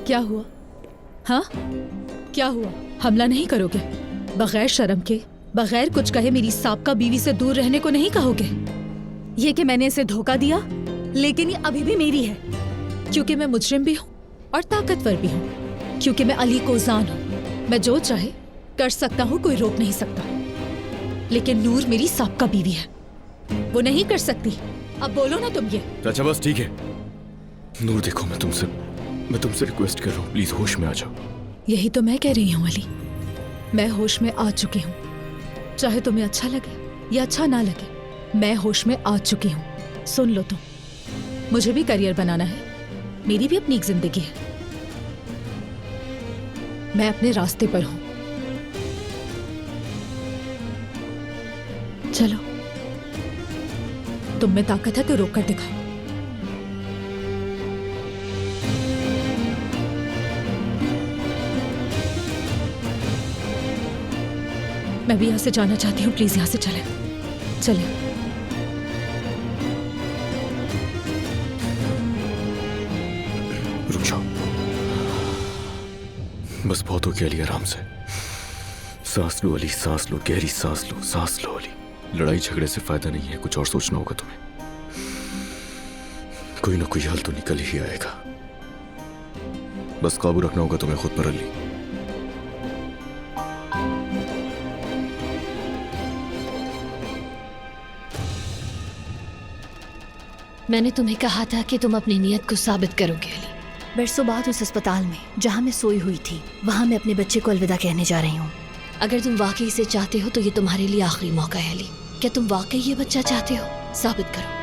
क्या हुआ? हाँ, क्या हुआ? हमला नहीं करोगे? बगैर शर्म के, बगैर कुछ कहे मेरी साबका बीवी से दूर रहने को नहीं कहोगे? ये कि मैंने इसे धोखा दिया, लेकिन ये अभी भी मेरी है, क्योंकि मैं मुजरिम भी हूँ और ताकतवर भी हूँ, क्योंकि मैं अली कोजान हूँ। मैं जो चाहे कर सकता हूँ, कोई रोक नहीं सकता। लेकिन नूर मेरी साबका बीवी है, वो नहीं कर सकती। अब बोलो ना तुम ये। अच्छा बस ठीक है। नूर देखो, मैं तुमसे रिक्वेस्ट कर रहा हूँ, प्लीज होश में आ जाओ। यही तो मैं कह रही हूँ अली, मैं होश में आ चुकी हूँ। चाहे तुम्हें अच्छा लगे या अच्छा ना लगे, मैं होश में आ चुकी हूँ। सुन लो तुम, मुझे भी करियर बनाना है, मेरी भी अपनी एक जिंदगी है। मैं अपने रास्ते पर हूँ। चलो, तुम में ताकत है तो रोक कर दिखाओ। मैं भी यहाँ से जाना चाहती हूँ, प्लीज यहाँ से चले चले। रुक जाओ, बस बहुत हो गया अली, आराम से सांस लो अली, सांस लो, गहरी सांस लो, सांस लो अली। लड़ाई झगड़े से फायदा नहीं है, कुछ और सोचना होगा तुम्हें। कोई ना कोई हल तो निकल ही आएगा, बस काबू रखना होगा तुम्हें खुद पर अली। मैंने तुम्हें कहा था कि तुम अपनी नीयत को साबित करोगे अली। बरसों बाद उस अस्पताल में जहाँ मैं सोई हुई थी, वहाँ मैं अपने बच्चे को अलविदा कहने जा रही हूँ। अगर तुम वाकई इसे चाहते हो तो ये तुम्हारे लिए आखिरी मौका है अली। क्या तुम वाकई ये बच्चा चाहते हो? साबित करो।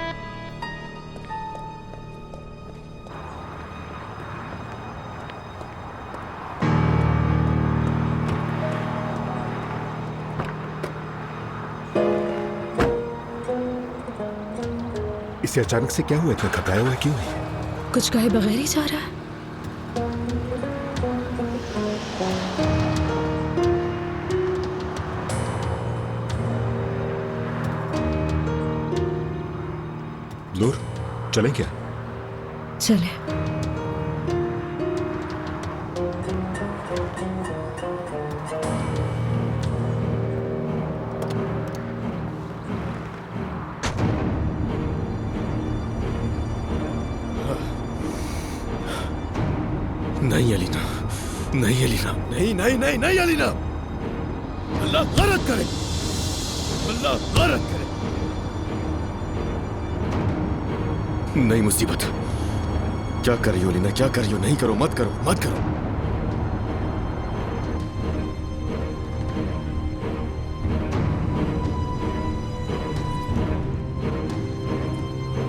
इसे अचानक से क्या हुआ? इतना घबराया हुआ क्यों है? कुछ कहे बगैर ही जा रहा है। नूर, चलें क्या? चले। नहीं अलीना, नहीं अलीना, नहीं नहीं नहीं नहीं अलीना, अल्लाह गलत करे, अल्लाह गलत करे। नहीं मुसीबत, क्या कर रही हो अलीना, क्या कर रही हो? नहीं करो, मत करो, मत करो।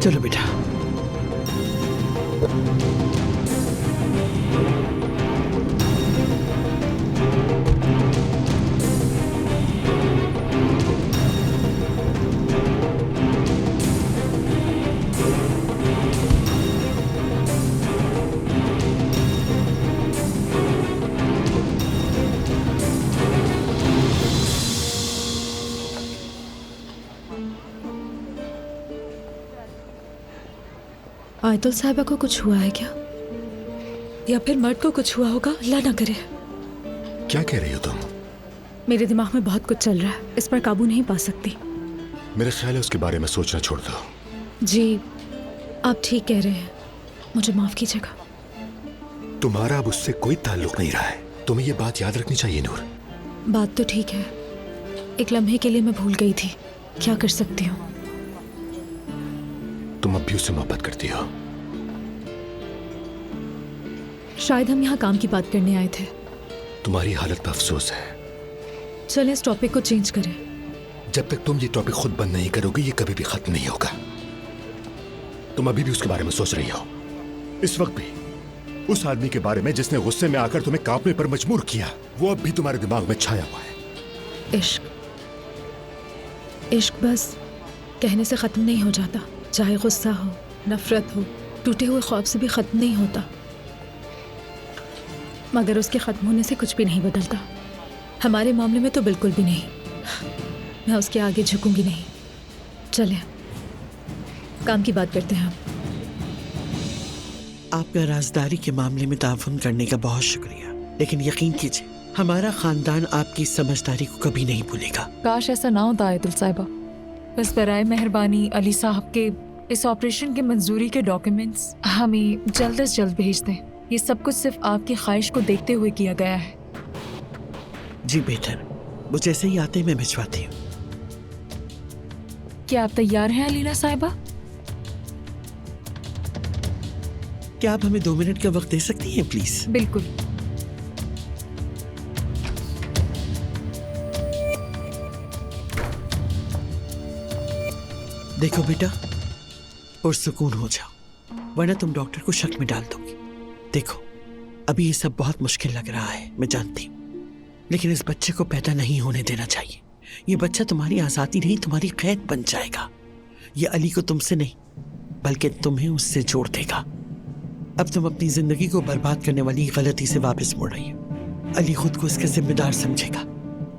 चलो बेटा। आयतुल साहिबा को कुछ हुआ है क्या, या फिर मर्द को कुछ हुआ होगा? अल्लाह ना करे। क्या कह रही हो तुम? मेरे दिमाग में बहुत कुछ चल रहा है, इस पर काबू नहीं पा सकती। मेरा ख्याल है उसके बारे में सोचना छोड़ दो। जी, आप ठीक कह रहे हैं, मुझे माफ कीजिएगा। तुम्हारा अब उससे कोई ताल्लुक नहीं रहा है, तुम्हें यह बात याद रखनी चाहिए नूर। बात तो ठीक है, एक लम्हे के लिए मैं भूल गई थी, क्या कर सकती हूँ। तुम अब भी उससे मोहब्बत करती हो? शायद हम यहाँ काम की बात करने आए थे। तुम्हारी हालत पर अफसोस है। चलें इस टॉपिक को चेंज करें। जब तक तुम ये टॉपिक खुद बंद नहीं करोगे, ये कभी भी खत्म नहीं होगा। तुम अभी भी उसके बारे में सोच रही हो, इस वक्त भी उस आदमी के बारे में जिसने गुस्से में आकर तुम्हें कांपने पर मजबूर किया, वो अब भी तुम्हारे दिमाग में छाया हुआ है। इश्क, इश्क बस कहने से खत्म नहीं हो जाता, चाहे गुस्सा हो, नफरत हो, टूटे हुए ख्वाब से भी खत्म नहीं होता। मगर उसके खत्म होने से कुछ भी नहीं बदलता। हमारे मामले में तो बिल्कुल भी नहीं। मैं उसके आगे झुकूंगी नहीं। चले काम की बात करते हैं हम। आपका राजदारी के मामले में ताउन करने का बहुत शुक्रिया, लेकिन यकीन कीजिए हमारा खानदान आपकी समझदारी को कभी नहीं भूलेगा। काश ऐसा ना होता आयतुल साहिबा। बस बराए मेहरबानी अली साहब के इस ऑपरेशन के मंजूरी के डॉक्यूमेंट्स हमें जल्द से जल्द भेज दें। ये सब कुछ सिर्फ आपकी ख्वाहिश को देखते हुए किया गया है। जी बेहतर, वो जैसे ही आते मैं भिजवाती हूँ। क्या आप तैयार हैं अलीना साहिबा? क्या आप हमें 2 मिनट का वक्त दे सकती हैं प्लीज? बिल्कुल। देखो बेटा, पुरसुकून हो जाओ, वरना तुम डॉक्टर को शक में डाल दोगी। देखो, अभी ये सब बहुत मुश्किल लग रहा है, मैं जानती हूँ, लेकिन इस बच्चे को पैदा नहीं होने देना चाहिए। ये बच्चा तुम्हारी आजादी नहीं, तुम्हारी कैद बन जाएगा। ये अली को तुमसे नहीं, बल्कि तुम्हें उससे जोड़ देगा। अब तुम अपनी जिंदगी को बर्बाद करने वाली गलती से वापस मुड़ रही हो। अली खुद को इसका जिम्मेदार समझेगा।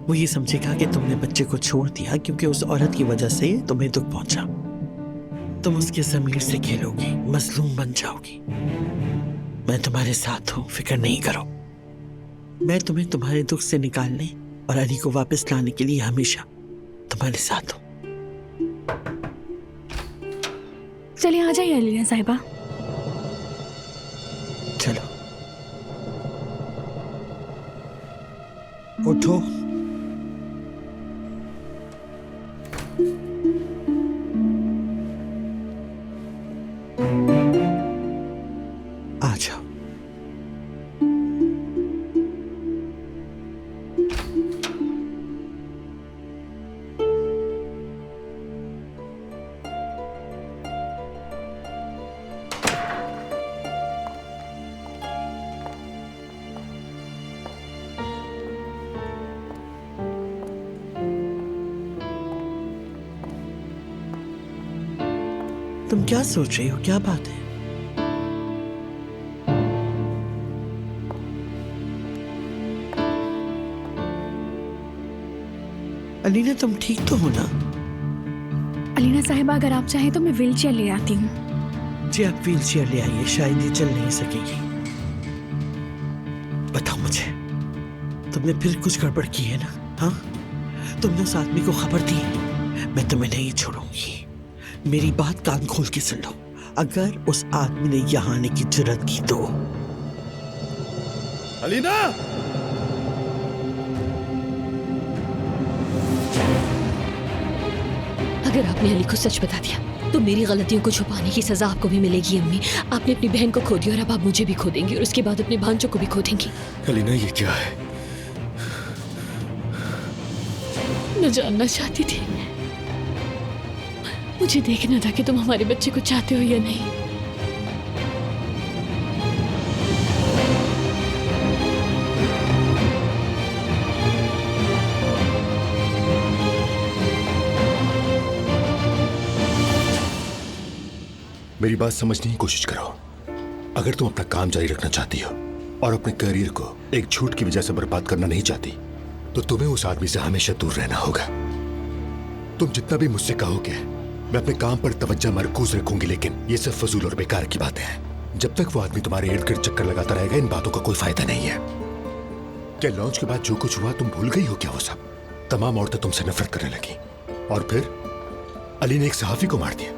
वो ये समझेगा कि तुमने बच्चे को छोड़ दिया क्योंकि उस औरत की वजह से तुम्हें दुख पहुंचा। तुम उसके ज़मीर से खेलोगी, मजलूम बन जाओगी। मैं तुम्हारे साथ हूं, फिक्र नहीं करो। मैं तुम्हें तुम्हारे दुख से निकालने और अली को वापस लाने के लिए हमेशा तुम्हारे साथ हूं। चलिए आ जाइए अलीना साहिबा। चलो उठो। आ जाओ। तुम क्या सोच रही हो? क्या बात है? अलीना, तुम ठीक तो हो ना? अलीना साहिबा, अगर आप चाहें तो मैं व्हील चेयर ले आती हूँ। जी, आप व्हील चेयर ले आइए, शायद ये चल नहीं सकेगी। बताओ मुझे, तुमने फिर कुछ गड़बड़ की है ना? हाँ, तुमने उस आदमी को खबर दी? मैं तुम्हें नहीं छोड़ूंगी। मेरी बात कान खोल के सुन लो। अगर उस आदमी ने यहाँ आने की जुर्रत की तो अलीना! अगर आपने अली को सच बता दिया तो मेरी गलतियों को छुपाने की सजा आपको भी मिलेगी। अम्मी, आपने अपनी बहन को खो दिया और अब आप मुझे भी खो देंगी और उसके बाद अपने भांजों को भी खो देंगी। अलीना, ये क्या है? मैं जानना चाहती थी, मुझे देखना था कि तुम हमारे बच्चे को चाहते हो या नहीं। मेरी बात समझने की कोशिश करो। अगर तुम अपना काम जारी रखना चाहती हो और अपने करियर को एक झूठ की वजह से बर्बाद करना नहीं चाहती, तो तुम्हें उस आदमी से हमेशा दूर रहना होगा। तुम जितना भी मुझसे कहोगे, मैं अपने काम पर तवज्जो मरकूज रखूंगी, लेकिन ये सब फजूल और बेकार की बातें हैं। जब तक वो आदमी तुम्हारे इर्द गिर्द चक्कर लगाता रहेगा, इन बातों का कोई फायदा नहीं है। क्या लॉन्च के बाद जो कुछ हुआ तुम भूल गई हो क्या? वो सब तमाम औरतें तुमसे नफरत करने लगी, और फिर अली ने एक सहाफी को मार दिया,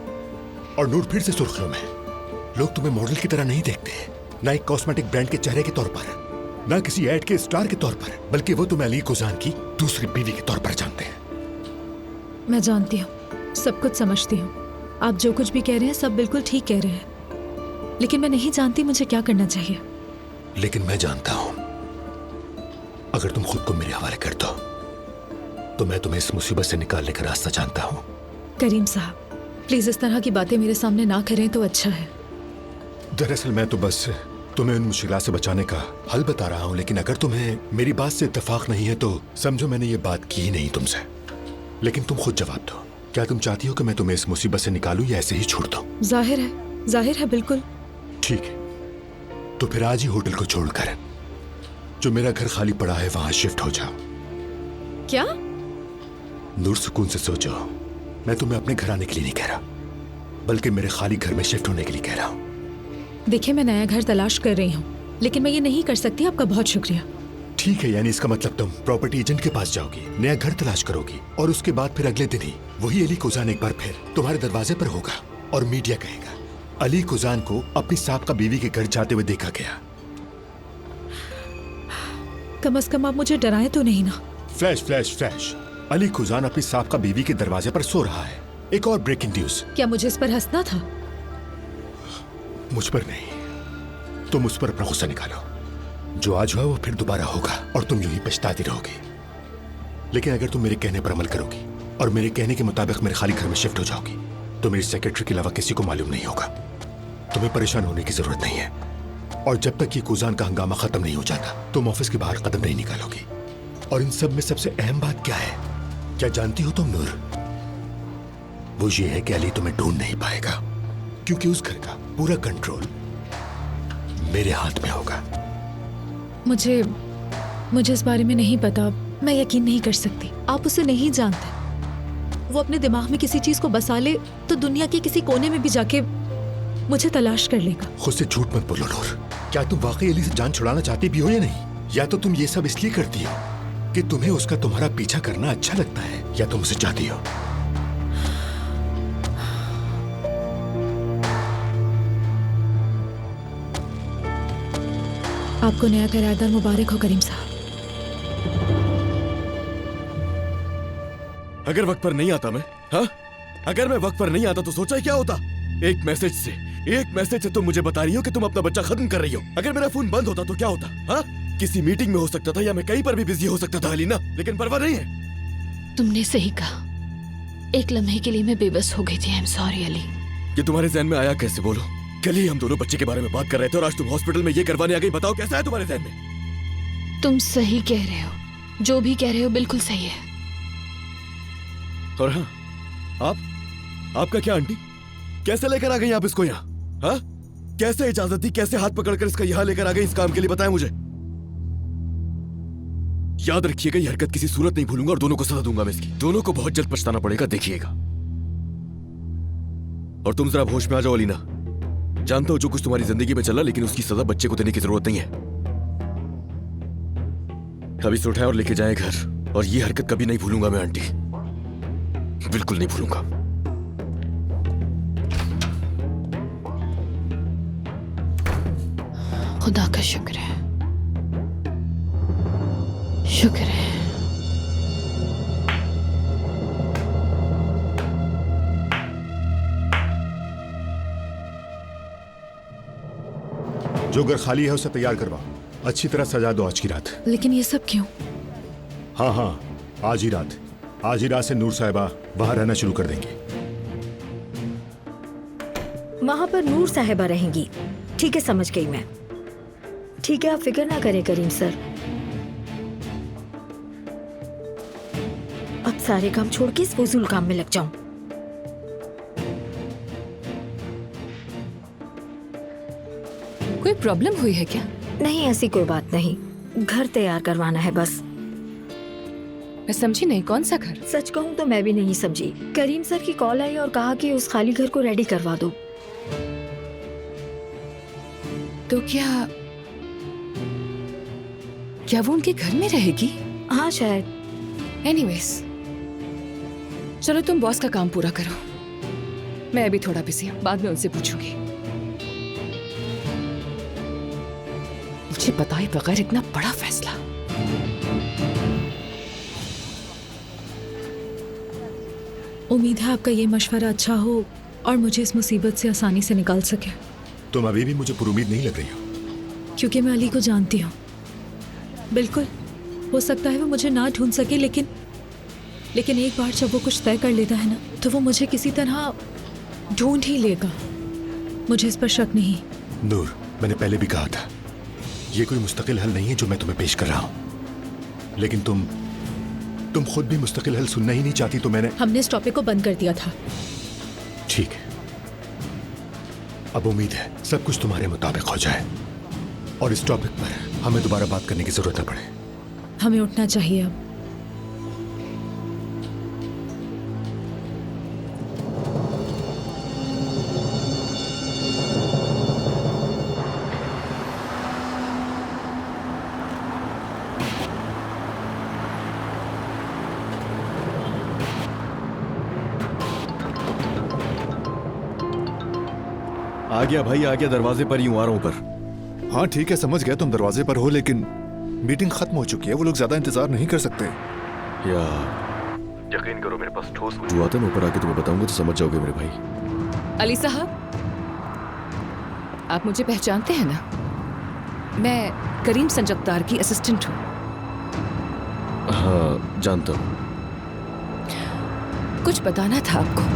और नूर फिर से सुर्खियों में। लोग तुम्हें मॉडल की तरह नहीं देखते, ना एक कॉस्मेटिक ब्रांड के चेहरे के तौर पर, ना किसी एड के स्टार के तौर पर, बल्कि वो तुम्हें अली कुजान की दूसरी बीवी के तौर पर जानते हैं। मैं जानती हूँ, सब कुछ समझती हूँ। आप जो कुछ भी कह रहे हैं सब बिल्कुल ठीक कह रहे हैं, लेकिन मैं नहीं जानती मुझे क्या करना चाहिए। लेकिन मैं जानता हूं, अगर तुम खुद को मेरे हवाले कर दो तो मैं तुम्हें इस मुसीबत से निकालने का रास्ता जानता हूं। करीम साहब, प्लीज इस तरह की बातें मेरे सामने ना करें तो अच्छा है। दरअसल मैं तो बस तुम्हें उन मुश्किलात से बचाने का हल बता रहा हूं, लेकिन अगर तुम्हें मेरी बात से इत्तेफाक नहीं है तो समझो मैंने ये बात की ही नहीं तुमसे। लेकिन तुम खुद जवाब दो, क्या तुम चाहती हो कि मैं तुम्हें इस मुसीबत से निकालूं या ऐसे ही छोड़ दूं? जाहिर है, बिल्कुल। ठीक है, तो फिर आज ही होटल को छोड़कर जो मेरा घर खाली पड़ा है वहां शिफ्ट हो जाओ। क्या? नूर, सुकून से सोचो, मैं तुम्हें अपने घर आने के लिए नहीं कह रहा, बल्कि मेरे खाली घर में शिफ्ट होने के लिए कह रहा हूं। देखिए, मैं नया घर तलाश कर रही हूँ, लेकिन मैं ये नहीं कर सकती। आपका बहुत शुक्रिया। ठीक है, यानी इसका मतलब तुम प्रॉपर्टी एजेंट के पास जाओगी, नया घर तलाश करोगी और उसके बाद फिर अगले दिन ही वही अली कुजान एक बार फिर तुम्हारे दरवाजे पर होगा और मीडिया कहेगा अली कुजान को अपनी साबका बीवी के घर जाते हुए देखा गया। कम से कम आप मुझे डराएं तो नहीं ना। फ्लैश फ्लैश फ्लैश, अली कुजान अपनी साबका बीवी के दरवाजे पर सो रहा है। एक और ब्रेकिंग न्यूज। क्या मुझे इस पर हंसना था? मुझ पर नहीं, तुम उस पर अपना गुस्सा निकालो। जो आज हुआ वो फिर दोबारा होगा और तुम यूं ही पछताती रहोगी। लेकिन अगर तुम मेरे कहने पर अमल करोगी और मेरे कहने के मुताबिक मेरे खाली घर में शिफ्ट हो जाओगी तो मेरी सेक्रेटरी के अलावा किसी को मालूम नहीं होगा। तुम्हें परेशान होने की जरूरत नहीं है। और जब तक ये कुजान का हंगामा खत्म नहीं हो जाता तुम ऑफिस के बाहर कदम नहीं निकालोगी। और इन सब में सबसे अहम बात क्या है, क्या जानती हो तुम नूर? वो ये है कि अली तुम्हें ढूंढ नहीं पाएगा, क्योंकि उस घर का पूरा कंट्रोल मेरे हाथ में होगा। मुझे इस बारे में नहीं पता। मैं यकीन नहीं कर सकती। आप उसे नहीं जानते। वो अपने दिमाग में किसी चीज को बसा ले तो दुनिया के किसी कोने में भी जाके मुझे तलाश कर लेगा। खुद से झूठ मत बोलो नूर। क्या तुम वाकई अली से जान छुड़ाना चाहती भी हो या नहीं? या तो तुम ये सब इसलिए करती हो कि तुम्हें उसका तुम्हारा पीछा करना अच्छा लगता है, या तुम उसे चाहती हो? आपको नया किराएदार मुबारक हो करीम साहब। अगर वक्त पर नहीं आता मैं, हाँ? अगर मैं वक्त पर नहीं आता तो सोचा क्या होता? एक मैसेज से तुम मुझे बता रही हो कि तुम अपना बच्चा खत्म कर रही हो। अगर मेरा फोन बंद होता तो क्या होता? हाँ? किसी मीटिंग में हो सकता था या मैं कहीं पर भी बिजी हो सकता था अलीना, लेकिन परवाह नहीं है। तुमने सही कहा। एक लम्हे के लिए मैं बेबस हो गई थी। I am sorry Ali. ये तुम्हारे ज़हन में आया कैसे? बोलो। कल ही हम दोनों बच्चे के बारे में बात कर रहे थे और आज तुम हॉस्पिटल में ये करवाने आ गई। बताओ कैसा है तुम्हारे ज़हन में? तुम सही कह रहे हो। जो भी कह रहे हो बिल्कुल सही है। और हाँ, आपका क्या आंटी? कैसे लेकर आ गई आप इसको यहाँ? हाँ? कैसे इजाजत दी? कैसे हाथ पकड़कर इसका यहाँ लेकर आ गई इस काम के लिए? बताएं मुझे। याद रखिएगा, ये हरकत किसी सूरत नहीं भूलूंगा और दोनों को सजा दूंगा मैं इसकी। दोनों को बहुत जल्द पछताना पड़ेगा, देखिएगा। और तुम जरा होश में आ जाओ अलीना। जानता हूं जो कुछ तुम्हारी जिंदगी में चला, लेकिन उसकी सजा बच्चे को देने की जरूरत नहीं है। कभी से उठाए और लेके जाए घर। और ये हरकत कभी नहीं भूलूंगा मैं आंटी, बिल्कुल नहीं भूलूंगा। खुदा का शुक्र है, शुक्र है। जो घर खाली है उसे तैयार करवाओ। अच्छी तरह सजा दो आज की रात। लेकिन ये सब क्यों? हाँ, आज ही रात से नूर साहिबा वहां रहना शुरू कर देंगे। वहां पर नूर साहिबा रहेंगी। ठीक है, समझ गई मैं। ठीक है, आप फिक्र ना करें करीम सर। अब सारे काम छोड़ के इस फजूल काम में लग जाऊं। कोई प्रॉब्लम हुई है क्या? नहीं, ऐसी कोई बात नहीं। घर तैयार करवाना है बस। मैं समझी नहीं, कौन सा घर? सच कहूं तो मैं भी नहीं समझी। करीम सर की कॉल आई और कहा कि उस खाली घर को रेडी करवा दो। तो क्या वो उनके घर में रहेगी? हाँ शायद। एनीवेज, चलो तुम बॉस का काम पूरा करो। मैं अभी थोड़ा बिजी हूँ, बाद में उनसे पूछूंगी। मुझे बताए बगैर इतना बड़ा फैसला। उम्मीद है आपका ये मशवरा अच्छा हो और मुझे इस मुसीबत से आसानी से निकाल सके। तुम अभी भी मुझे पुरुमीद नहीं लग रही हो। क्योंकि मैं अली को जानती हूँ। बिल्कुल हो सकता है वो मुझे ना ढूंढ सके, लेकिन एक बार जब वो कुछ तय कर लेता है ना, तो वो मुझे किसी तरह ढूंढ ही लेगा। मुझे इस पर शक नहीं। नूर, मैंने पहले भी कहा था ये कोई मुस्तकिल हल नहीं है जो मैं तुम्हें पेश कर रहा हूं। लेकिन तुम खुद भी मुस्तकिल हल सुनना ही नहीं चाहती, तो मैंने हमने इस टॉपिक को बंद कर दिया था। ठीक है, अब उम्मीद है सब कुछ तुम्हारे मुताबिक हो जाए और इस टॉपिक पर हमें दोबारा बात करने की जरूरत न पड़े। हमें उठना चाहिए अब। आ गया भाई, आ गया, दरवाजे पर ही हूँ, आ रहा हूँ ऊपर। हाँ ठीक है, समझ गया तुम दरवाजे पर हो, लेकिन मीटिंग खत्म हो चुकी है, वो लोग ज्यादा इंतजार नहीं कर सकते। यार यकीन करो, मेरे पास ठोस वजूहत है, मैं ऊपर आके तुम्हें बताऊंगा तो समझ जाओगे मेरे भाई। अली साहब, आप मुझे पहचानते हैं ना? मैं करीम संजक्तार की असिस्टेंट हूँ। हाँ जानता हूँ। कुछ बताना था आपको।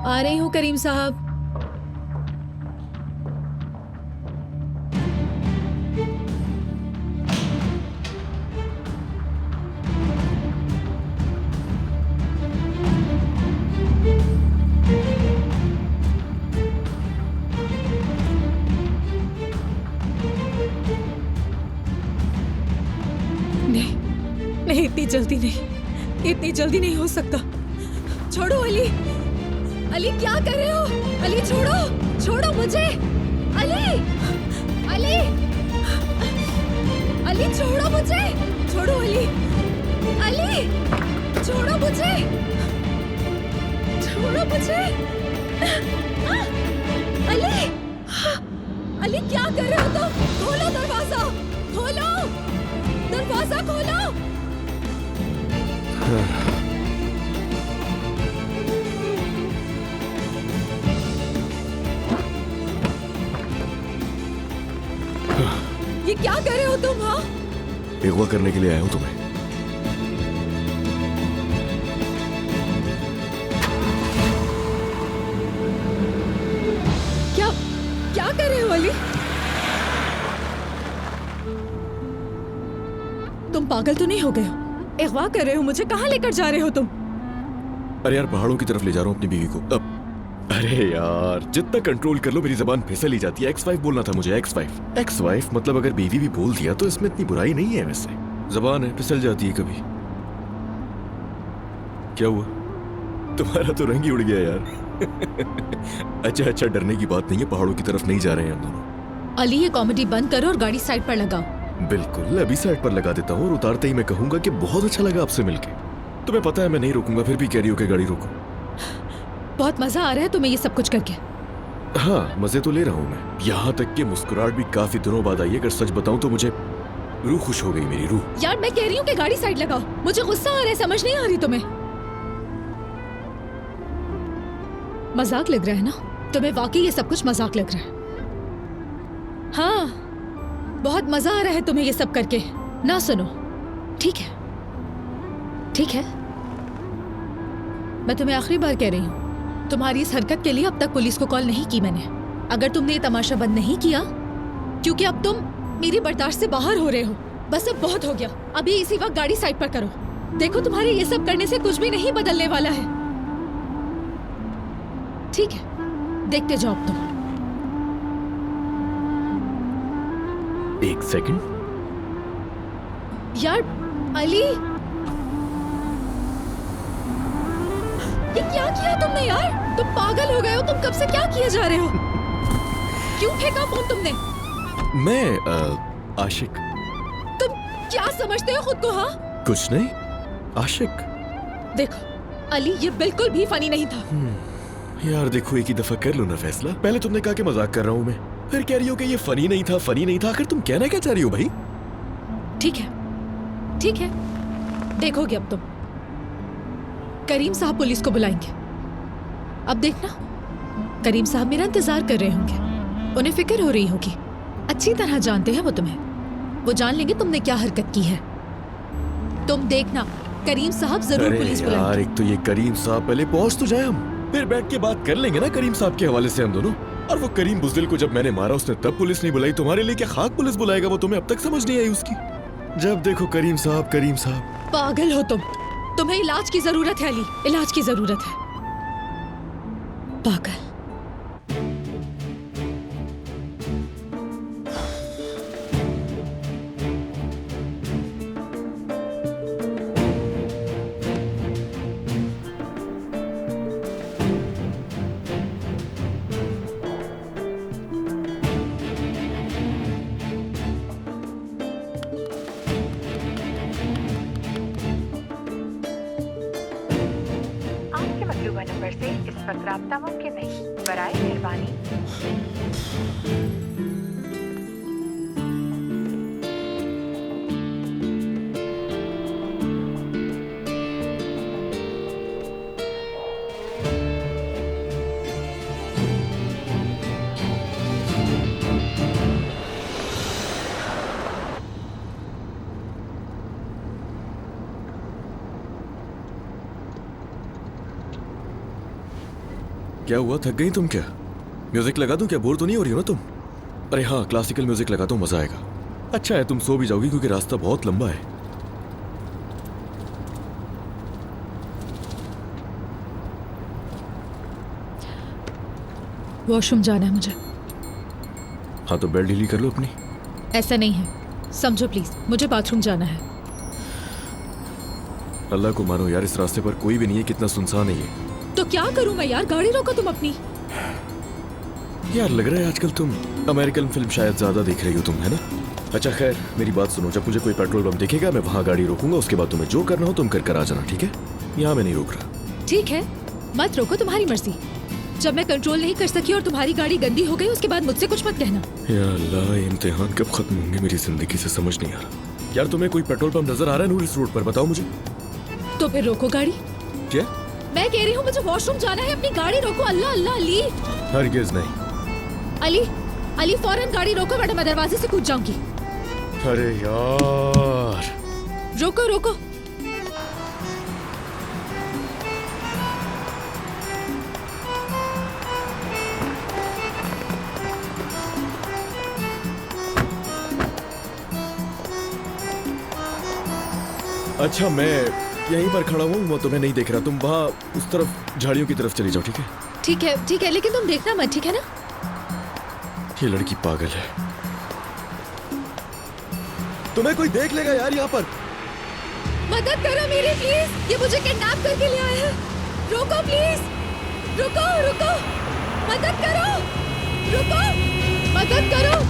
आ रही हूँ करीम साहब। नहीं नहीं, इतनी जल्दी नहीं, इतनी जल्दी नहीं हो सकता। छोड़ो अली, अली क्या कर रहे हो? अली छोड़ो, छोड़ो मुझे। अली, अली, अली छोड़ो मुझे, छोड़ो अली, अली छोड़ो मुझे, छोड़ो मुझे। अली, अली क्या कर रहे हो तुम? खोलो दरवाजा, खोलो दरवाजा, खोलो। ये क्या कर रहे हो तुम? हाँ, अगवा करने के लिए आया हूँ तुम्हें। क्या क्या कर रहे हो अली? तुम पागल तो नहीं हो गए हो? अगवा कर रहे हो मुझे? कहाँ लेकर जा रहे हो तुम? अरे यार, पहाड़ों की तरफ ले जा रहा हूँ अपनी बीवी को। अब अरे यार, जितना कंट्रोल कर लो मेरी जबान फिसल ही जाती है। एक्स वाइफ बोलना था मुझे, एक्स वाइफ। एक्स वाइफ मतलब अगर बीवी भी बोल दिया तो इसमें इतनी बुराई नहीं है। वैसे जबान है, फिसल जाती है कभी। क्या हुआ? तुम्हारा तो रंग ही उड़ गया यार। अच्छा अच्छा, डरने की बात नहीं है, पहाड़ों की तरफ नहीं जा रहे हैं हम दोनों। अली ये कॉमेडी बंद करो और गाड़ी साइड पर लगाओ। बिल्कुल, अभी साइड पर लगा देता हूँ और उतारते ही मैं कहूंगा कि बहुत अच्छा लगा आपसे मिलके। तुम्हें पता है मैं नहीं रोकूंगा, फिर भी कह रही हो कि गाड़ी रोको। बहुत मजा आ रहा है तुम्हें ये सब कुछ करके? हाँ, मजे तो ले रहा हूँ मैं। यहाँ तक कि मुस्कुराहट भी काफी दिनों बाद आई है। अगर सच बताऊं तो मुझे रूह खुश हो गई, मेरी रूह। यार मैं कह रही हूँ कि गाड़ी साइड लगाओ, मुझे गुस्सा आ रहा है, समझ नहीं आ रही तुम्हें? मजाक लग रहा है ना तुम्हें? वाकई ये सब कुछ मजाक लग रहा है? हाँ, बहुत मजा आ रहा है तुम्हें ये सब करके ना? सुनो, ठीक है ठीक है, मैं तुम्हें आखिरी बार कह रही हूँ, तुम्हारी इस हरकत के लिए अब तक पुलिस को कॉल नहीं की मैंने। अगर तुमने ये तमाशा बंद नहीं किया, क्योंकि अब तुम मेरी बर्दाश्त से बाहर हो रहे हो, बस अब बहुत हो गया। अभी इसी वक्त गाड़ी साइड पर करो। देखो तुम्हारे ये सब करने से कुछ भी नहीं बदलने वाला है। ठीक है, देखते जाओ अब तुम। एक सेकंड। यार अली, ये क्या किया तुमने यार? तुम पागल हो गए हो? तुम कब से क्या किए जा रहे हो? क्यों फेंका फोन तुमने? मैं आशिक। तुम क्या समझते हो खुद को? हाँ, कुछ नहीं, आशिक। देखो अली, ये बिल्कुल भी फनी नहीं था। यार देखो, एक ही दफा कर लो ना फैसला। पहले तुमने कहा कि मजाक कर रहा हूँ मैं, फिर कह रही हो कि ये फनी नहीं था, फनी नहीं था। आखिर तुम कहना क्या चाह रही हो भाई? ठीक है ठीक है, देखोगे अब तुम। करीम साहब पुलिस को बुलाएंगे। अब देखना, करीम साहब मेरा इंतजार कर रहे होंगे, उन्हें फिक्र हो रही होगी। अच्छी तरह जानते हैं वो तुम्हें। वो जान लेंगे तुमने क्या हरकत की है। तुम देखना, करीम साहब जरूर पुलिस यार बुलाएंगे। एक तो ये करीम साहब, पहले पहुंच तो जाए हम, फिर बैठ के बात कर लेंगे ना करीम साहब के हवाले से हम दोनों। और वो करीम बुज़दिल को जब मैंने मारा, उसने तब पुलिस नहीं बुलाई। तुम्हारे लिए क्या खाक पुलिस बुलाएगा? वो तुम्हें अब तक समझ नहीं आई उसकी। जब देखो करीम साहब, करीम साहब। पागल हो तुम। तुम्हें इलाज की जरूरत है अली, इलाज की जरूरत है। पागल। आपके मतलूबा नंबर से इस वक्त राब्ता मुमकिन नहीं। बराए मेहरबानी। क्या हुआ, थक गई तुम क्या? म्यूजिक लगा दूं क्या? बोर तो नहीं हो रही हो ना तुम? अरे हाँ, क्लासिकल म्यूजिक लगा दो, मजा आएगा। अच्छा है तुम सो भी जाओगी क्योंकि रास्ता बहुत लंबा है। वॉशरूम जाना है मुझे। हाँ तो बेल्ट ढीली कर लो अपनी। ऐसा नहीं है, समझो प्लीज, मुझे बाथरूम जाना है। अल्लाह को मानो यार, इस रास्ते पर कोई भी नहीं है, कितना सुनसान है ये। तो क्या करूं मैं यार? गाड़ी रोको तुम अपनी। यार लग रहा है आजकल तुम अमेरिकन फिल्म शायद ज्यादा देख रही हो तुम, है ना? अच्छा खैर, मेरी बात सुनो, जब मुझे कोई पेट्रोल पंप दिखेगा मैं वहां गाड़ी रोकूंगा। उसके बाद तुम्हें जो करना हो तुम कर आ जाना, ठीक है? यहाँ मैं नहीं रोक रहा। ठीक है, मत रोको, तुम्हारी मर्जी। जब मैं कंट्रोल नहीं कर सकी और तुम्हारी गाड़ी गंदी हो गई, उसके बाद मुझसे कुछ मत कहना। या अल्लाह, ये इम्तिहान कब खत्म होंगे मेरी जिंदगी से, समझ नहीं आ रहा। यार तुम्हें कोई पेट्रोल पंप नजर आ रहा है नूर इस रोड पर? बताओ मुझे। तो फिर रोको गाड़ी। क्या? मैं कह रही हूँ मुझे वॉशरूम जाना है, अपनी गाड़ी रोको। अल्लाह अल्लाह अली। हरगिज़ नहीं। अली, अली फौरन गाड़ी रोको वरना मैं दरवाजे से कूद जाऊंगी। अरे यार, रोको रोको। अच्छा मैं यहीं पर खड़ा हूँ, मैं तुम्हें नहीं देख रहा। तुम वहाँ उस तरफ झाड़ियों की तरफ चली जाओ, ठीक है? ठीक है, लेकिन तुम देखना मत, ठीक है ना? ये लड़की पागल है। तुम्हें कोई देख लेगा यार यहाँ पर। मदद करो मेरी प्लीज, ये मुझे किडनैप करके ले आए हैं। रोको प्लीज, रुको रुको, मदद करो, रुको, मदद करो।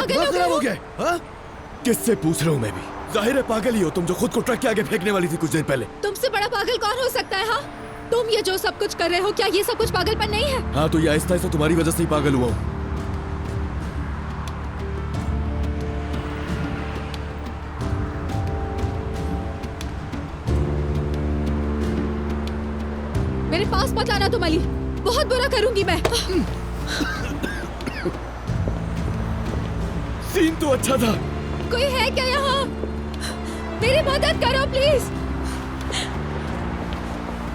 पागल हो दिमाग गए खराब हो? हो गया है, हाँ? किससे पूछ रहा हूँ मैं भी? जाहिर है पागल ही हो तुम, जो खुद को ट्रक के आगे फेंकने वाली थी कुछ देर पहले। तुमसे बड़ा पागल कौन हो सकता है? हाँ, तुम ये जो सब कुछ कर रहे हो, क्या ये सब कुछ पागलपन नहीं है? हाँ तो ये आहिस्ता आहिस्ता तुम्हारी वजह से ही पागल हुआ हूँ। मेरे पास मत आना तुम अली, बहुत बुरा करूंगी मैं। सीन तो अच्छा था। कोई है क्या यहाँ? मेरी मदद करो प्लीज,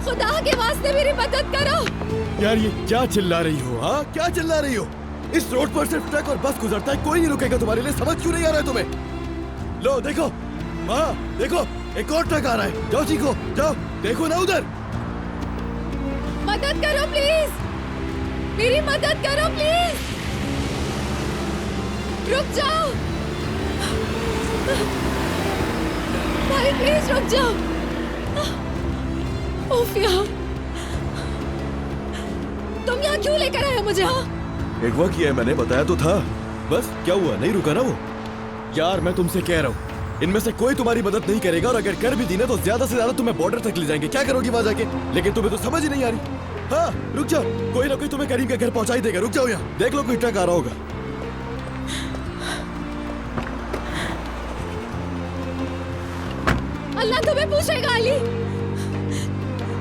खुदा के वास्ते मेरी मदद करो। यार ये क्या चिल्ला रही हो? हाँ क्या चिल्ला रही हो? इस रोड पर सिर्फ ट्रक और बस गुजरता है, कोई नहीं रुकेगा तुम्हारे लिए। समझ क्यों नहीं आ रहा है तुम्हें? लो देखो, हाँ देखो एक और ट्रक आ रहा है। जाओ चीखो, जाओ देखो ना उधर। मदद करो प्लीज, मेरी मदद करो प्लीज। रुक जाओ भाई, प्लीज रुक जाओ। उफ यार, तुम यहाँ क्यों लेकर आए हो मुझे? हाँ एक वक्त किया है मैंने, बताया तो था। बस क्या हुआ, नहीं रुका ना वो? यार मैं तुमसे कह रहा हूँ, इनमें से कोई तुम्हारी मदद नहीं करेगा, और अगर कर भी दी ना तो ज्यादा से ज्यादा तुम्हें बॉर्डर तक ले जाएंगे। क्या करोगी वहां जाके? लेकिन तुम्हें तो समझ ही नहीं आ रही। हाँ रुक जाओ, कोई ना कोई तुम्हें करीम के घर पहुंचा ही देगा। रुक जाओ यहाँ, देख लो कोई ट्रक आ रहा होगा। अल्लाह तुम्हें पूछेगा अली,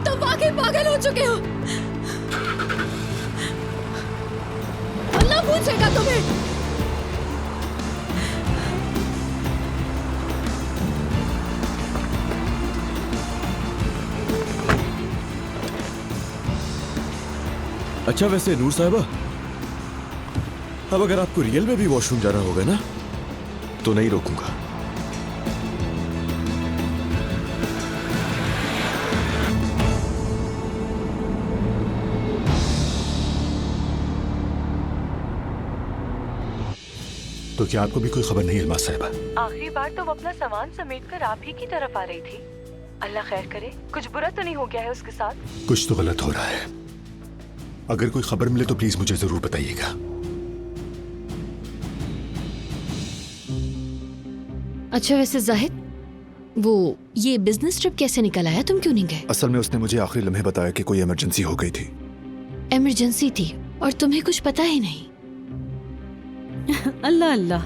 तुम वाकई पागल हो चुके हो। अल्लाह पूछेगा तुम्हें। अच्छा वैसे नूर साहिबा, अब अगर आपको रियल में भी वॉशरूम जाना होगा ना तो नहीं रोकूंगा। तो क्या आपको भी कोई खबर नहीं इल्मा साहिबा? आखिरी बार तुम अपना सामान समेट कर आप ही की तरफ आ रही थी। अल्लाह खैर करे, कुछ बुरा तो नहीं हो गया है उसके साथ? कुछ तो गलत हो रहा है। अगर कोई खबर मिले तो प्लीज मुझे जरूर बताइएगा। अच्छा वैसे जाहिद, वो ये बिजनेस ट्रिप कैसे निकल आया? तुम क्यों नहीं गए? असल में उसने मुझे आखिरी लम्हे बताया कि कोई इमरजेंसी हो गई थी। इमरजेंसी थी और तुम्हें कुछ पता ही नहीं? अल्लाह अल्लाह,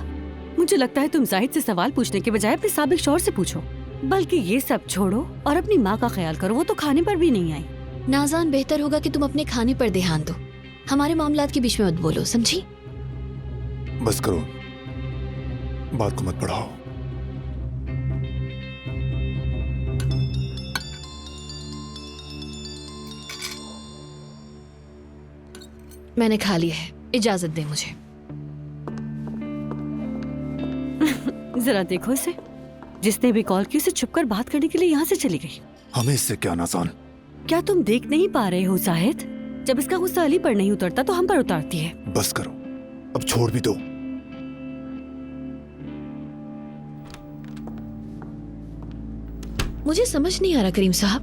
मुझे लगता है तुम जाहिद से सवाल पूछने के बजाय अपने साबिक शौहर से पूछो। बल्कि ये सब छोड़ो और अपनी माँ का ख्याल करो, वो तो खाने पर भी नहीं आई। नाज़ान, बेहतर होगा कि तुम अपने खाने पर ध्यान दो, हमारे मामलात के बीच में मत बोलो, समझी? बस करो, बात को मत बढ़ाओ। मैंने खा लिया है, इजाजत दे मुझे। जरा देखो इसे, जिसने भी कॉल की उसे छुपकर बात करने के लिए यहाँ से चली गई। हमें इससे क्या नाज़ान? क्या तुम देख नहीं पा रहे हो जाहिद? जब इसका गुस्सा अली पर नहीं उतरता तो हम पर उतारती है। बस करो, अब छोड़ भी दो। मुझे समझ नहीं आ रहा करीम साहब,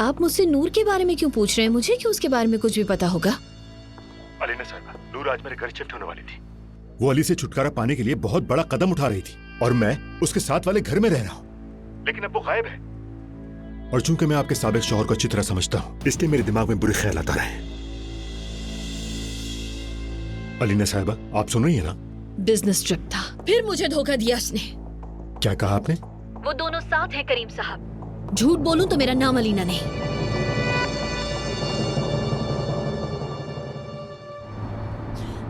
आप मुझसे नूर के बारे में क्यों पूछ रहे हैं? मुझे क्यों उसके बारे में कुछ भी पता होगा? अलीना साहिबा, नूर आज मेरे घर शिफ्ट होने वाली थी। वो अली से छुटकारा पाने के लिए बहुत बड़ा कदम उठा रही थी और मैं उसके साथ वाले घर में रह रहा हूँ, लेकिन अब वो गायब है। और चूंकि मैं आपके साबिक शौहर को अच्छी तरह समझता हूँ, इसलिए मेरे दिमाग में बुरे ख्यालात आ रहे हैं। अलीना साहिबा, आप सुन रही है ना? बिजनेस ट्रिप था, फिर मुझे धोखा दिया उसने। क्या कहा आपने? वो दोनों साथ हैं करीम साहब। झूठ बोलूं तो मेरा नाम अलीना नहीं।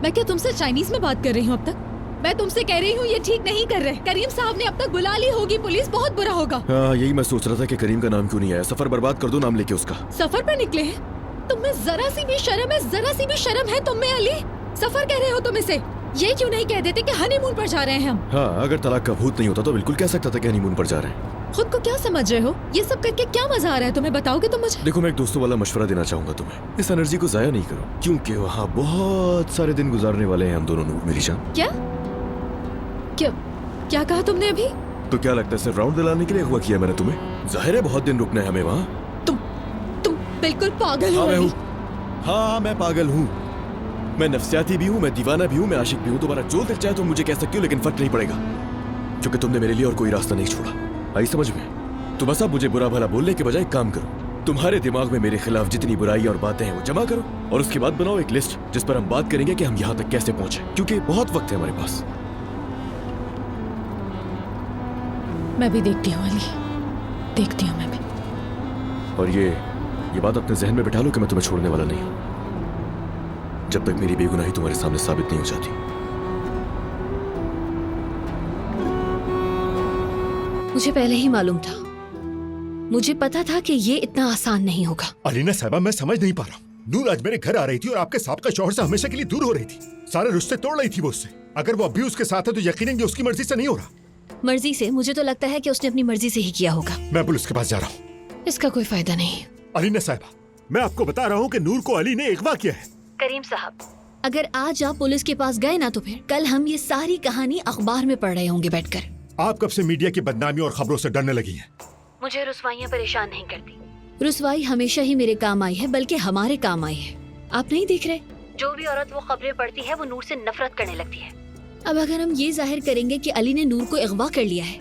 मैं क्या तुमसे चाइनीज में बात कर रही हूँ अब तक? मैं तुमसे कह रही हूँ ये ठीक नहीं कर रहे। करीम साहब ने अब तक बुला ली होगी पुलिस, बहुत बुरा होगा। हाँ यही मैं सोच रहा था कि करीम का नाम क्यों नहीं आया। सफर बर्बाद कर दो नाम लेके उसका। सफर पर निकले हैं? तुम में जरा सी भी शर्म है? जरा सी भी शर्म है तुम में अली? सफर कह रहे हो तुम इसे? ये क्यों नहीं कह देते कि हनीमून पर जा रहे हैं हम? हाँ अगर तलाक का भूत नहीं होता तो बिल्कुल कह सकता था कि हनीमून पर जा रहे हैं। खुद को क्या समझ रहे हो? ये सब करके क्या मजा आ रहा है तुम्हें? बताओगे तुम मुझे? देखो मैं एक दोस्तों वाला मशवरा देना चाहूंगा तुम्हें, इस एनर्जी को जाया नहीं करो, क्योंकि वहाँ बहुत सारे दिन गुजारने वाले हैं हम दोनों। नूर मेरी जान। क्या क्या क्या कहा तुमने अभी? तो क्या लगता है सिर्फ राउंड दिलाने के लिए हुआ किया मैंने तुम्हें? जाहिर है बहुत दिन रुकना है हमें वहाँ। तुम बिल्कुल पागल हो। हाँ मैं हूँ, हाँ मैं पागल हूँ। मैं नफसियाती भी हूँ, मैं दीवाना भी हूँ, मैं आशिक भी हूँ। तुम्हारा जो दिल चाहे तुम मुझे कह सकती हो, लेकिन फर्क नहीं पड़ेगा क्योंकि तुमने मेरे लिए और कोई रास्ता नहीं छोड़ा। आई समझ में? तुम बस अब मुझे बुरा भला बोलने के बजाय काम करो। तुम्हारे दिमाग में मेरे खिलाफ जितनी बुराई और बातें हैं वो जमा करो और उसके बाद बनाओ एक लिस्ट जिस पर हम बात करेंगे कि हम यहाँ तक कैसे पहुंचे, क्योंकि बहुत वक्त है हमारे पास। मैं भी देखती हूँ अली, देखती हूँ मैं भी। और ये बात अपने जहन में बिठा लो कि मैं तुम्हें छोड़ने वाला नहीं हूं जब तक मेरी बेगुनाही तुम्हारे सामने साबित नहीं हो जाती। मुझे पहले ही मालूम था, मुझे पता था कि ये इतना आसान नहीं होगा। अलीना साहिबा, मैं समझ नहीं पा रहा हूँ। नूर आज मेरे घर आ रही थी और आपके साहब का शौहर से हमेशा के लिए दूर हो रही थी। सारे रिश्ते तोड़ रही थी वो उससे। अगर वो अब भी उसके साथ है तो यकीनन ये उसकी मर्जी से नहीं हो रहा। मर्जी से? मुझे तो लगता है कि उसने अपनी मर्जी से ही किया होगा। मैं पुलिस के पास जा रहा हूँ। इसका कोई फायदा नहीं। अलीना साहिबा, मैं आपको बता रहा हूँ कि नूर को अली ने अगवा किया है। करीम साहब, अगर आज आप पुलिस के पास गए ना तो फिर कल हम ये सारी कहानी अखबार में पढ़ रहे होंगे बैठकर। आप कब से मीडिया की बदनामी और खबरों से डरने लगी हैं? मुझे रुसवाइयाँ परेशान नहीं करती। रुसवाई हमेशा ही मेरे काम आई है, बल्कि हमारे काम आई है। आप नहीं देख रहे? जो भी औरत वो खबरें पढ़ती है वो नूर से नफरत करने लगती है। अब अगर हम ये जाहिर करेंगे कि अली ने नूर को अगवा कर लिया है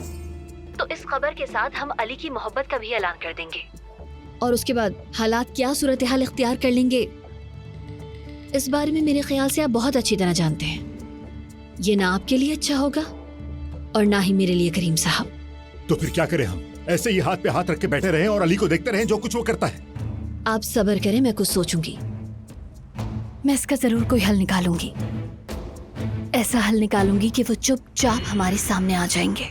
तो इस खबर के साथ हम अली की मोहब्बत का भी ऐलान कर देंगे और उसके बाद हालात क्या सूरत हाल इख्तियार कर लेंगे इस बारे में मेरे ख्याल से आप बहुत अच्छी तरह जानते हैं। ये ना आपके लिए अच्छा होगा और ना ही मेरे लिए करीम साहब। तो फिर क्या करें हम? ऐसे ही हाथ पे हाथ रख के बैठे रहें और अली को देखते रहें जो कुछ वो करता है? आप सब्र करें, मैं कुछ सोचूंगी। मैं इसका जरूर कोई हल निकालूंगी। ऐसा हल निकालूंगी कि वो चुपचाप हमारे सामने आ जाएंगे।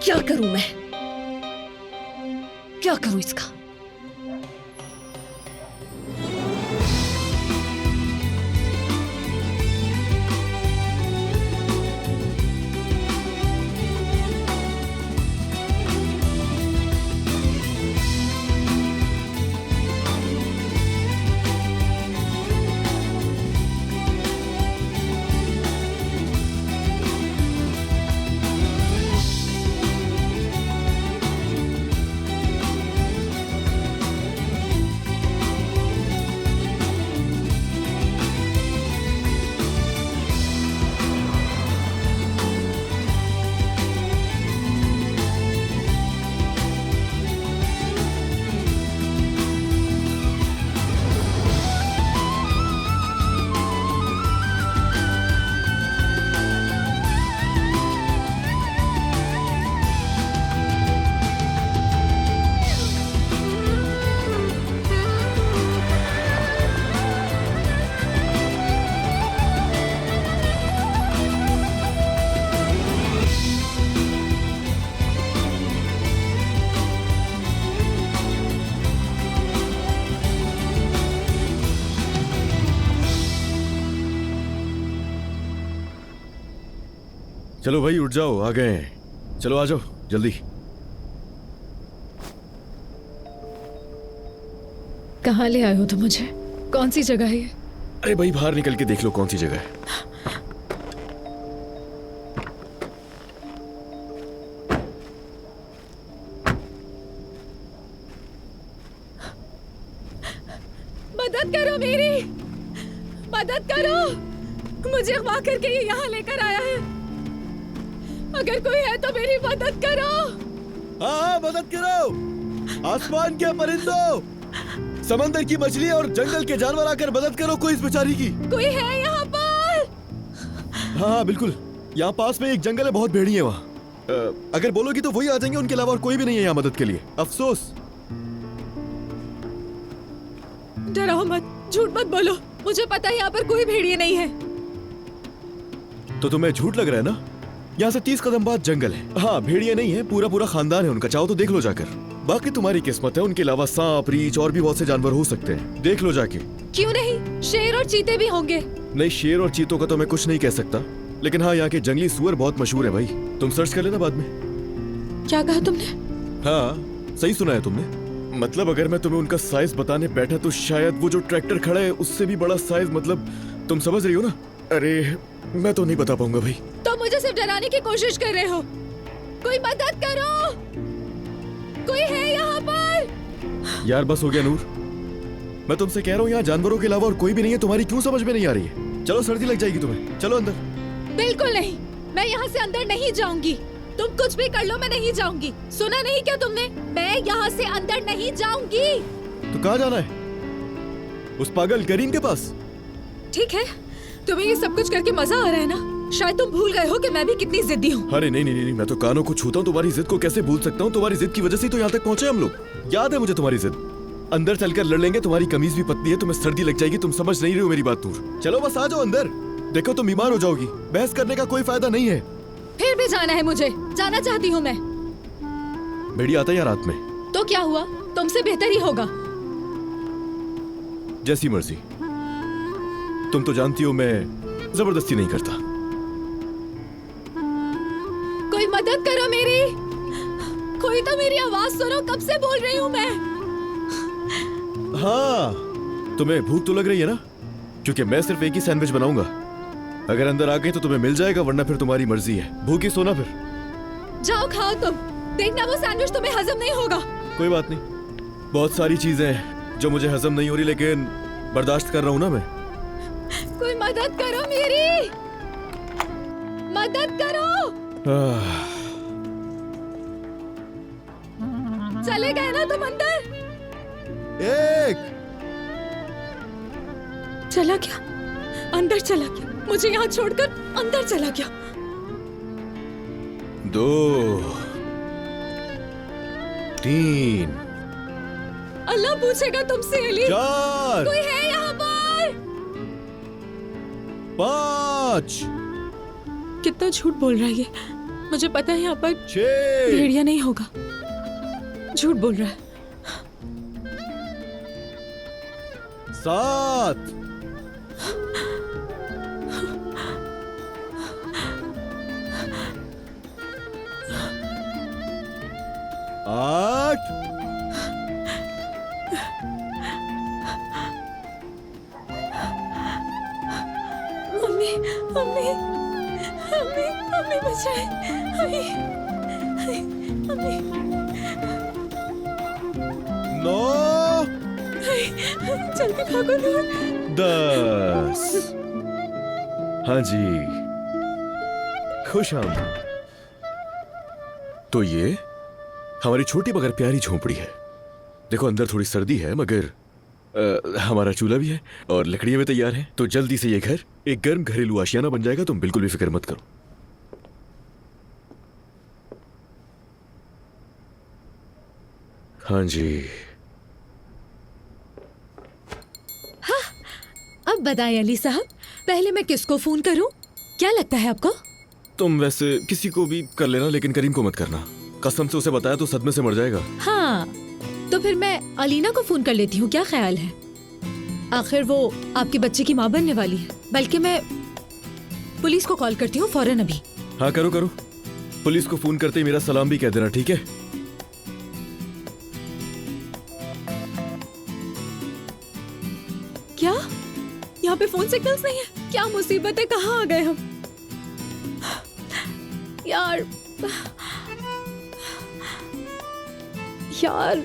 क्या करूं मैं? क्या करूं इसका? चलो भाई उठ जाओ, आ गए हैं। चलो आ जाओ जल्दी। कहाँ ले आए हो तुम मुझे? कौन सी जगह है ये? अरे भाई बाहर निकल के देख लो कौन सी जगह है। मदद करो मेरी, मदद करो। मुझे अगवा करके ये यहाँ लेकर आया है। अगर कोई है तो मेरी मदद करो। हाँ मदद करो। आसमान के परिंदों, समंदर की मछली और जंगल के जानवर आकर मदद करो कोई इस बेचारी की। कोई है यहाँ पर? हाँ बिल्कुल, यहाँ पास में एक जंगल है, बहुत भेड़िए वहाँ। अगर बोलोगी तो वही आ जाएंगे, उनके अलावा और कोई भी नहीं है यहाँ मदद के लिए। अफसोस। डरो मत, झूठ मत बोलो। मुझे पता है यहाँ पर कोई भेड़िए नहीं है। तो तुम्हें झूठ लग रहा है ना? यहाँ से 30 कदम बाद जंगल है। हाँ भेड़िए नहीं है, पूरा पूरा खानदान है उनका, चाहो तो देख लो जाकर। बाकी तुम्हारी किस्मत है, उनके अलावा सांप, रीछ और भी बहुत से जानवर हो सकते हैं, देख लो जाके। क्यों नहीं, शेर और चीते भी होंगे। नहीं, शेर और चीतों का तो मैं कुछ नहीं कह सकता, लेकिन हाँ यहाँ के जंगली सुअर बहुत मशहूर है भाई। तुम सर्च कर लेना बाद में। क्या कहा तुमने? हाँ सही सुना है तुमने। मतलब अगर मैं तुम्हें उनका साइज बताने बैठा तो शायद वो जो ट्रैक्टर खड़ा है उससे भी बड़ा साइज, मतलब तुम समझ रही हो ना। अरे मैं तो नहीं बता पाऊंगा भाई। तो मुझे सिर्फ डराने की कोशिश कर रहे हो। कोई मदद करो, कोई है यहाँ पर? यार बस हो गया नूर, मैं तुमसे कह रहा हूँ यहाँ जानवरों के अलावा और कोई भी नहीं है, तुम्हारी क्यों समझ में नहीं आ रही है? चलो सर्दी लग जाएगी तुम्हें, चलो अंदर। बिल्कुल नहीं, मैं यहाँ से अंदर नहीं जाऊंगी। तुम कुछ भी कर लो, मैं नहीं जाऊंगी। सुना नहीं क्या तुमने? मैं यहाँ से अंदर नहीं जाऊंगी। तो कहाँ जाना है? उस पागल करीम के पास? ठीक है, तुम्हें ये सब कुछ करके मजा आ रहा है ना? शायद तुम भूल गए हो कि मैं भी कितनी जिद्दी हूँ। अरे नहीं नहीं नहीं, मैं तो कानों को छूता हूँ, तुम्हारी जिद को कैसे भूल सकता हूँ? तुम्हारी जिद की वजह से तो यहाँ तक पहुँचे हम लोग। याद है मुझे तुम्हारी जिद। अंदर चलकर लड़ लेंगे, तुम्हारी कमीज भी पतली है, तुम्हें सर्दी लग जाएगी, तुम समझ नहीं रही हो मेरी बात नूर। चलो बस आ जाओ अंदर, देखो तुम बीमार हो जाओगी, बहस करने का कोई फायदा नहीं है। फिर भी जाना है मुझे, जाना चाहती हूँ मैं। भेड़िया आता है यार रात में। तो क्या हुआ, तुमसे बेहतर ही होगा। जैसी मर्जी, तुम तो जानती हो मैं जबरदस्ती नहीं करता। कोई मदद करो मेरी, कोई तो मेरी आवाज सुनो, कब से बोल रही हूँ मैं। हाँ, तुम्हें भूख तो लग रही है ना? क्योंकि मैं सिर्फ एक ही सैंडविच बनाऊंगा। अगर अंदर आ गए तो तुम्हें मिल जाएगा, वरना फिर तुम्हारी मर्जी है। भूखी सोना फिर। जाओ खाओ तुम, देखना वो सैंडविच तुम्हें हजम नहीं होगा। कोई बात नहीं, बहुत सारी चीजें हैं जो मुझे हजम नहीं हो रही, लेकिन बर्दाश्त कर रहा हूँ ना मैं। कोई मदद करो मेरी, मदद करो। चले गए ना तुम अंदर? एक चला क्या? अंदर चला क्या? मुझे यहाँ छोड़कर अंदर चला क्या? 2 3 अल्लाह पूछेगा तुमसे अली। 4 कोई है यहाँ पर? 5 कितना झूठ बोल रहा है ये, मुझे पता है यहाँ पर 6 भेड़िया नहीं होगा, झूठ बोल रहा है। 7 8 मम्मी मम्मी मम्मी मम्मी बचाए, मम्मी मम्मी। 9 जल्दी भागो नूर। 10 हाँ जी, खुश आमदीद। तो ये हमारी छोटी मगर प्यारी झोंपड़ी है। देखो अंदर थोड़ी सर्दी है, मगर हमारा चूल्हा भी है और लकड़ियां भी तैयार हैं, तो जल्दी से ये घर एक गर्म घरेलू आशियाना बन जाएगा। तुम बिल्कुल भी फिक्र मत करो। हाँ जी। हाँ, अब बताएं अली साहब, पहले मैं किसको फोन करूं? क्या लगता है आपको? तुम वैसे किसी को भी कर लेना, लेकिन करीम को मत करना। कसम से उसे बताया तो सदमे से मर जाएगा। हाँ, तो फिर मैं अलीना को फोन कर लेती हूँ, क्या ख्याल है? आखिर वो आपके बच्चे की माँ बनने वाली है। बल्कि मैं पुलिस को कॉल करती हूँ फौरन अभी। हाँ करो करो, पुलिस को फोन करते ही मेरा सलाम भी कह देना, ठीक है? क्या यहाँ पे फोन सिग्नल्स नहीं है? क्या मुसीबत है, कहाँ आ गए हम? यार यार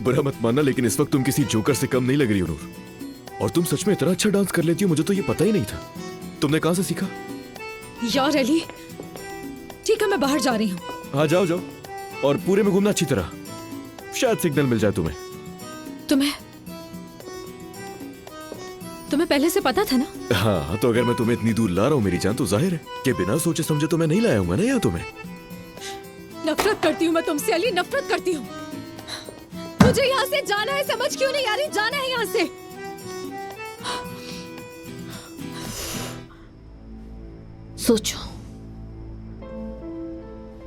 बुरा मत मानना, लेकिन इस वक्त तुम किसी जोकर से कम नहीं लग रही हो नूर। और तुम सच में इतना अच्छा डांस कर लेती हो, मुझे तो ये पता ही नहीं था। तुमने कहां से सीखा? यार अली, ठीक है मैं बाहर जा रही हूँ। हाँ जाओ जाओ, और पूरे में घूमना अच्छी तरह, शायद सिग्नल मिल जाए तुम्हें। तुम्हें पहले से पता था ना? हाँ, तो अगर मैं तुम्हें इतनी दूर ला रहा हूँ मेरी जान, तो जाहिर है कि बिना सोचे समझे तो मैं नहीं लाया हूँ ना यहाँ तुम्हें। नफरत करती हूँ मैं तुमसे अली, नफरत करती हूँ। मुझे यहाँ से जाना है, समझ क्यों नहीं आ रही? जाना है यहाँ से। सोचो,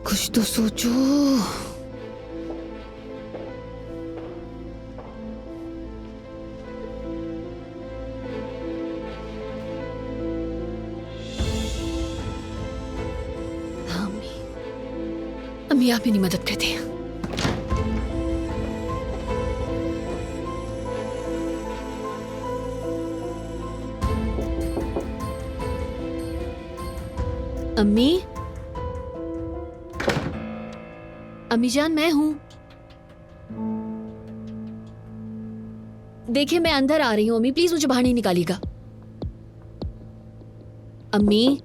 कुछ तो सोचो। अम्मी आप ही नहीं मदद करते। अम्मी अम्मी जान, मैं हूं। देखिए मैं अंदर आ रही हूँ अम्मी, प्लीज मुझे बाहर नहीं निकालिएगा। अम्मी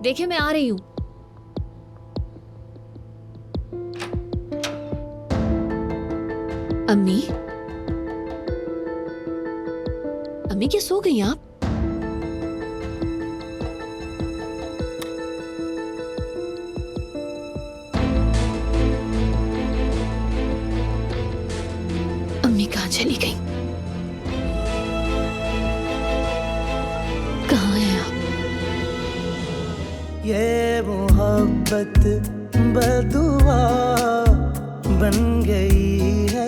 देखिए मैं आ रही हूँ। अम्मी, अम्मी क्या सो गई आप? अम्मी कहाँ चली गई? कहाँ है आप? ये मोहब्बत बदुआ बन गई है